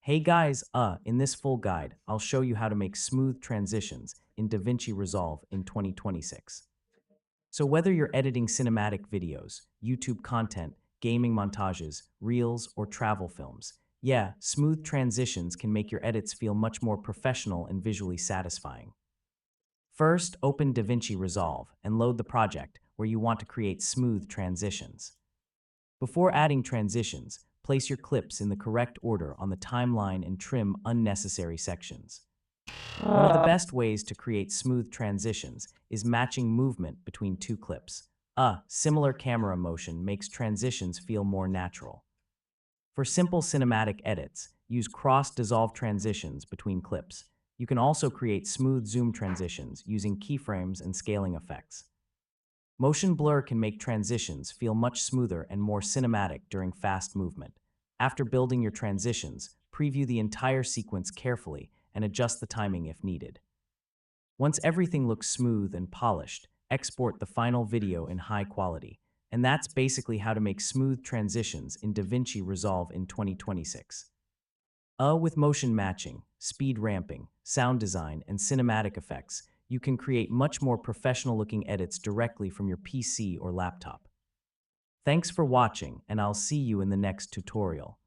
Hey guys, in this full guide, I'll show you how to make smooth transitions in DaVinci Resolve in 2026. So whether you're editing cinematic videos, YouTube content, gaming montages, reels, or travel films, yeah, smooth transitions can make your edits feel much more professional and visually satisfying. First, open DaVinci Resolve and load the project where you want to create smooth transitions. Before adding transitions, place your clips in the correct order on the timeline and trim unnecessary sections. One of the best ways to create smooth transitions is matching movement between two clips. A similar camera motion makes transitions feel more natural. For simple cinematic edits, use cross-dissolve transitions between clips. You can also create smooth zoom transitions using keyframes and scaling effects. Motion blur can make transitions feel much smoother and more cinematic during fast movement. After building your transitions, preview the entire sequence carefully and adjust the timing if needed. Once everything looks smooth and polished, export the final video in high quality. And that's basically how to make smooth transitions in DaVinci Resolve in 2026. With motion matching, speed ramping, sound design, and cinematic effects, you can create much more professional-looking edits directly from your PC or laptop. Thanks for watching, and I'll see you in the next tutorial.